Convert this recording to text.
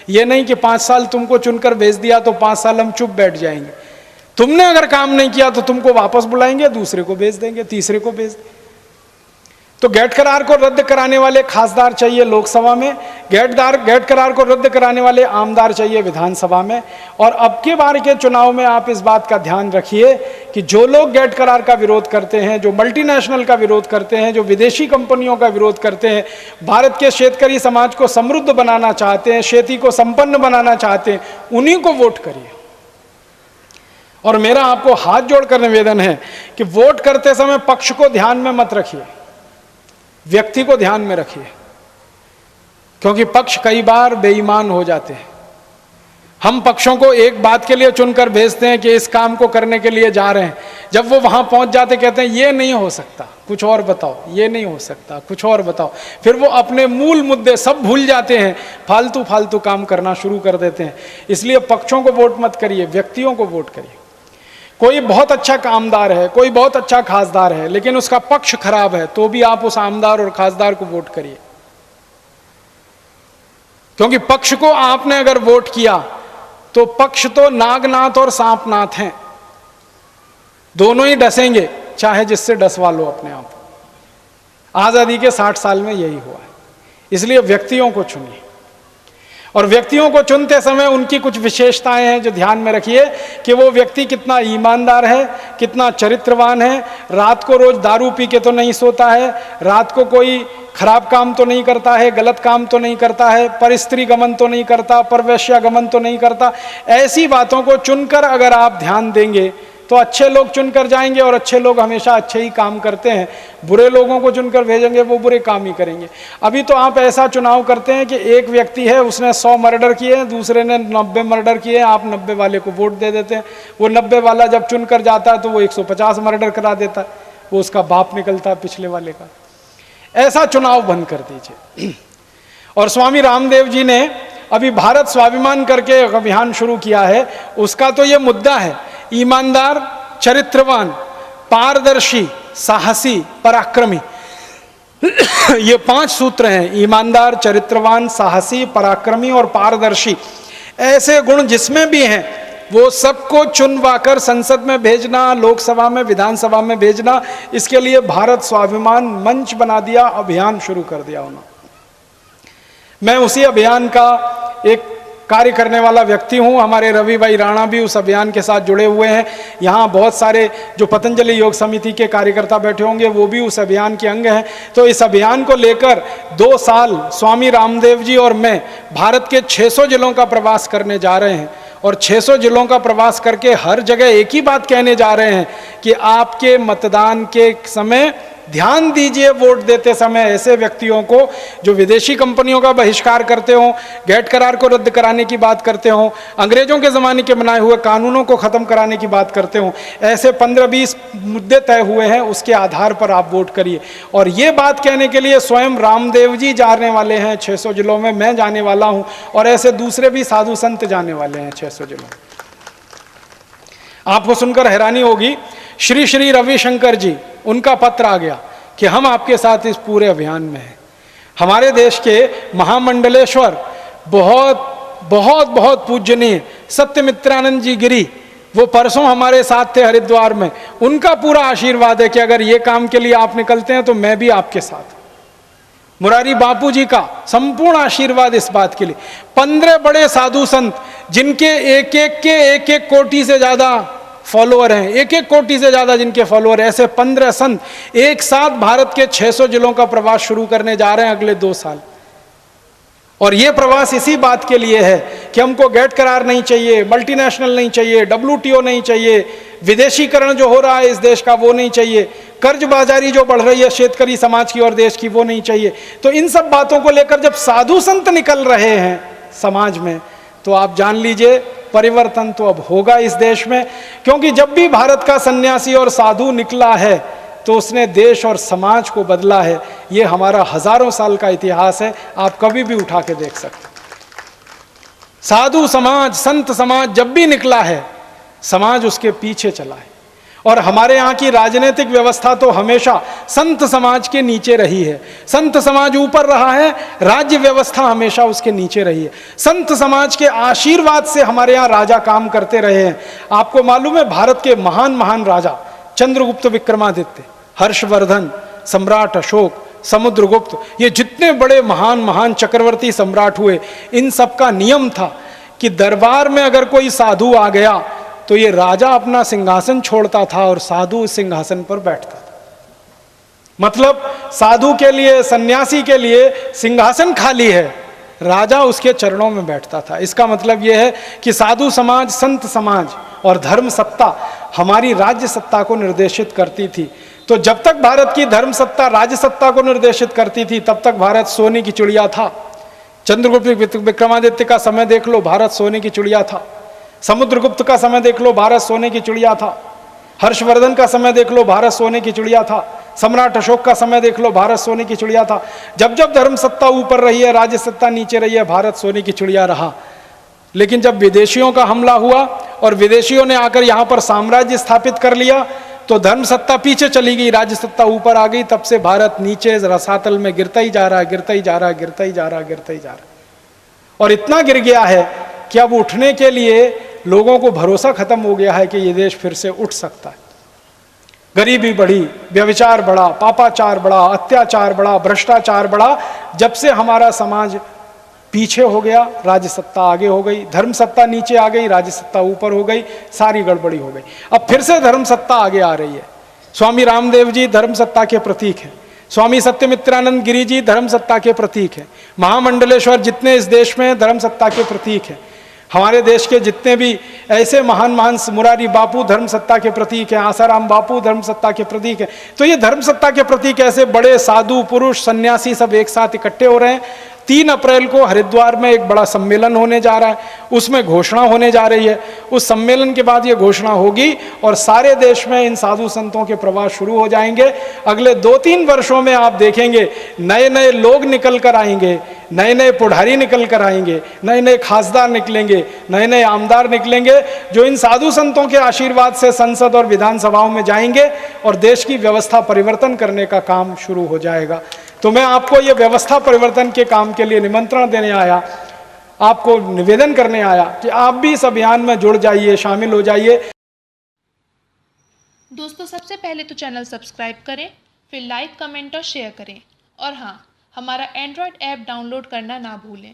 ये नहीं कि 5 साल तुमको चुनकर भेज दिया तो 5 साल हम चुप बैठ जाएंगे। तुमने अगर काम नहीं किया तो तुमको वापस बुलाएंगे, दूसरे को भेज देंगे, तीसरे को भेज देंगे। तो गैट करार को रद्द कराने वाले खासदार चाहिए लोकसभा में, गैट करार को रद्द कराने वाले आमदार चाहिए विधानसभा में। और अब के बार के चुनाव में आप इस बात का ध्यान रखिए कि जो लोग गैट करार का विरोध करते हैं, जो मल्टीनेशनल का विरोध करते हैं, जो विदेशी कंपनियों का विरोध करते हैं, भारत के शेतकरी समाज को समृद्ध बनाना चाहते हैं, खेती को संपन्न बनाना चाहते हैं, उन्हीं को वोट करिए। और मेरा आपको हाथ जोड़कर निवेदन है कि वोट करते समय पक्ष को ध्यान में मत रखिए, व्यक्ति को ध्यान में रखिए, क्योंकि पक्ष कई बार बेईमान हो जाते हैं। हम पक्षों को एक बात के लिए चुनकर भेजते हैं कि इस काम को करने के लिए जा रहे हैं, जब वो वहां पहुंच जाते कहते हैं ये नहीं हो सकता, कुछ और बताओ, ये नहीं हो सकता, कुछ और बताओ। फिर वो अपने मूल मुद्दे सब भूल जाते हैं, फालतू फालतू काम करना शुरू कर देते हैं। इसलिए पक्षों को वोट मत करिए, व्यक्तियों को वोट करिए। कोई बहुत अच्छा कामदार है, कोई बहुत अच्छा खासदार है, लेकिन उसका पक्ष खराब है, तो भी आप उस आमदार और खासदार को वोट करिए, क्योंकि पक्ष को आपने अगर वोट किया तो पक्ष तो नागनाथ और सांपनाथ हैं, दोनों ही डसेंगे, चाहे जिससे डसवा लो अपने आप। आजादी के 60 साल में यही हुआ है। इसलिए व्यक्तियों को चुनिए, और व्यक्तियों को चुनते समय उनकी कुछ विशेषताएं हैं जो ध्यान में रखिए कि वो व्यक्ति कितना ईमानदार है, कितना चरित्रवान है, रात को रोज दारू पी के तो नहीं सोता है, रात को कोई खराब काम तो नहीं करता है, गलत काम तो नहीं करता है, पर स्त्री गमन तो नहीं करता, पर वैश्या गमन तो नहीं करता। ऐसी बातों को चुनकर अगर आप ध्यान देंगे तो अच्छे लोग चुनकर जाएंगे, और अच्छे लोग हमेशा अच्छे ही काम करते हैं। बुरे लोगों को चुनकर भेजेंगे, वो बुरे काम ही करेंगे। अभी तो आप ऐसा चुनाव करते हैं कि एक व्यक्ति है, उसने 100 मर्डर किए हैं, दूसरे ने 90 मर्डर किए हैं, आप 90 वाले को वोट दे देते हैं। वो 90 वाला जब चुनकर जाता है तो वो 150 मर्डर करा देता है, वो उसका बाप निकलता है पिछले वाले का। ऐसा चुनाव बंद कर दीजिए। और स्वामी रामदेव जी ने अभी भारत स्वाभिमान करके अभियान शुरू किया है, उसका तो ये मुद्दा है, ईमानदार, चरित्रवान, पारदर्शी, साहसी, पराक्रमी। ये 5 सूत्र हैं, ईमानदार, चरित्रवान, साहसी, पराक्रमी और पारदर्शी। ऐसे गुण जिसमें भी हैं वो सबको चुनवाकर संसद में भेजना, लोकसभा में, विधानसभा में भेजना। इसके लिए भारत स्वाभिमान मंच बना दिया, अभियान शुरू कर दिया उन्होंने। मैं उसी अभियान का एक कार्य करने वाला व्यक्ति हूं। हमारे रवि भाई राणा भी उस अभियान के साथ जुड़े हुए हैं। यहाँ बहुत सारे जो पतंजलि योग समिति के कार्यकर्ता बैठे होंगे वो भी उस अभियान के अंग हैं। तो इस अभियान को लेकर 2 साल स्वामी रामदेव जी और मैं भारत के 600 जिलों का प्रवास करने जा रहे हैं, और 600 जिलों का प्रवास करके हर जगह एक ही बात कहने जा रहे हैं कि आपके मतदान के समय ध्यान दीजिए, वोट देते समय ऐसे व्यक्तियों को जो विदेशी कंपनियों का बहिष्कार करते हों, गैट करार को रद्द कराने की बात करते हों, अंग्रेजों के ज़माने के बनाए हुए कानूनों को ख़त्म कराने की बात करते हों। ऐसे 15-20 मुद्दे तय हुए हैं, उसके आधार पर आप वोट करिए। और ये बात कहने के लिए स्वयं रामदेव जी जाने वाले हैं 600 जिलों में, मैं जाने वाला हूँ, और ऐसे दूसरे भी साधु संत जाने वाले हैं 600 जिलों में। आपको सुनकर हैरानी होगी, श्री श्री रविशंकर जी, उनका पत्र आ गया कि हम आपके साथ इस पूरे अभियान में हैं। हमारे देश के महामंडलेश्वर, बहुत बहुत बहुत पूजनीय सत्यमित्रानंद जी गिरी, वो परसों हमारे साथ थे हरिद्वार में। उनका पूरा आशीर्वाद है कि अगर ये काम के लिए आप निकलते हैं तो मैं भी आपके साथ। मुरारी बापू जी का संपूर्ण आशीर्वाद इस बात के लिए। 15 बड़े साधु संत जिनके एक एक कोटि से ज्यादा फॉलोअर हैं, 1 कोटि से ज्यादा जिनके फॉलोअर, ऐसे 15 संत एक साथ भारत के 600 जिलों का प्रवास शुरू करने जा रहे हैं अगले 2 साल। और ये प्रवास इसी बात के लिए है कि हमको गैट करार नहीं चाहिए, मल्टीनेशनल नहीं चाहिए, WTO नहीं चाहिए, विदेशीकरण जो हो रहा है इस देश का वो नहीं चाहिए, कर्जबाजारी जो बढ़ रही है शेतकरी समाज की और देश की वो नहीं चाहिए। तो इन सब बातों को लेकर जब साधु संत निकल रहे हैं समाज में, तो आप जान लीजिए परिवर्तन तो अब होगा इस देश में। क्योंकि जब भी भारत का सन्यासी और साधु निकला है तो उसने देश और समाज को बदला है। ये हमारा हजारों साल का इतिहास है, आप कभी भी उठा के देख सकते। साधु समाज, संत समाज जब भी निकला है, समाज उसके पीछे चला है। और हमारे यहाँ की राजनीतिक व्यवस्था तो हमेशा संत समाज के नीचे रही है। संत समाज ऊपर रहा है, राज्य व्यवस्था हमेशा उसके नीचे रही है। संत समाज के आशीर्वाद से हमारे यहाँ राजा काम करते रहे हैं। आपको मालूम है, भारत के महान महान राजा चंद्रगुप्त विक्रमादित्य, हर्षवर्धन, सम्राट अशोक, समुद्रगुप्त, ये जितने बड़े महान महान चक्रवर्ती सम्राट हुए, इन सब का नियम था कि दरबार में अगर कोई साधु आ गया तो ये राजा अपना सिंहासन छोड़ता था और साधु उस सिंहासन पर बैठता था। मतलब साधु के लिए, सन्यासी के लिए सिंहासन खाली है, राजा उसके चरणों में बैठता था। इसका मतलब यह है कि साधु समाज, संत समाज और धर्म सत्ता हमारी राज्य सत्ता को निर्देशित करती थी। तो जब तक भारत की धर्म सत्ता राज्य सत्ता को निर्देशित करती थी, तब तक भारत सोने की चिड़िया था। चंद्रगुप्त विक्रमादित्य का समय देख लो, भारत सोने की चिड़िया था। समुद्रगुप्त का समय देख लो, भारत सोने की चिड़िया था। हर्षवर्धन का समय देख लो, भारत सोने की चिड़िया था। सम्राट अशोक का समय देख लो, भारत सोने की चिड़िया था। जब जब धर्म सत्ता ऊपर रही है, राज्य सत्ता नीचे रही है, भारत सोने की चिड़िया रहा। लेकिन जब विदेशियों का हमला हुआ और विदेशियों ने आकर यहाँ पर साम्राज्य स्थापित कर लिया, तो धर्म सत्ता पीछे चली गई, राज्य सत्ता ऊपर आ गई। तब से भारत नीचे रसातल में गिरता ही जा रहा है, गिरता ही जा रहा है, गिरता ही जा रहा है, गिरता ही जा रहा है। और इतना गिर गया है कि अब उठने के लिए लोगों को भरोसा खत्म हो गया है कि ये देश फिर से उठ सकता है। गरीबी बढ़ी, व्यभिचार बढ़ा, पापाचार बढ़ा, अत्याचार बढ़ा, भ्रष्टाचार बढ़ा। जब से हमारा समाज पीछे हो गया, राज्य सत्ता आगे हो गई, धर्म सत्ता नीचे आ गई, राज्य सत्ता ऊपर हो गई, सारी गड़बड़ी हो गई। अब फिर से धर्म सत्ता आगे आ रही है। स्वामी रामदेव जी धर्म सत्ता के प्रतीक हैं। स्वामी सत्यमित्रानंद गिरी जी धर्म सत्ता के प्रतीक हैं। महामंडलेश्वर जितने इस देश में धर्म सत्ता के प्रतीक हैं। हमारे देश के जितने भी ऐसे महान महान, मुरारी बापू धर्म सत्ता के प्रतीक हैं, आसाराम बापू धर्म सत्ता के प्रतीक हैं। तो ये धर्म सत्ता के प्रतीक ऐसे बड़े साधु पुरुष सन्यासी सब एक साथ इकट्ठे हो रहे हैं। 3 अप्रैल को हरिद्वार में एक बड़ा सम्मेलन होने जा रहा है, उसमें घोषणा होने जा रही है। उस सम्मेलन के बाद ये घोषणा होगी और सारे देश में इन साधु संतों के प्रवास शुरू हो जाएंगे। अगले 2-3 वर्षों में आप देखेंगे नए नए लोग निकल कर आएंगे, नए नए पुढ़ारी निकल कर आएंगे, नए नए खासदार निकलेंगे, नए नए आमदार निकलेंगे, जो इन साधु संतों के आशीर्वाद से संसद और विधानसभाओं में जाएंगे और देश की व्यवस्था परिवर्तन करने का काम शुरू हो जाएगा। तो मैं आपको ये व्यवस्था परिवर्तन के काम के लिए निमंत्रण देने आया, आपको निवेदन करने आया कि आप भी इस अभियान में जुड़ जाइए, शामिल हो जाइए। दोस्तों, सबसे पहले तो चैनल सब्सक्राइब करें, फिर लाइक, कमेंट और शेयर करें। और हाँ, हमारा एंड्रॉयड ऐप डाउनलोड करना ना भूलें।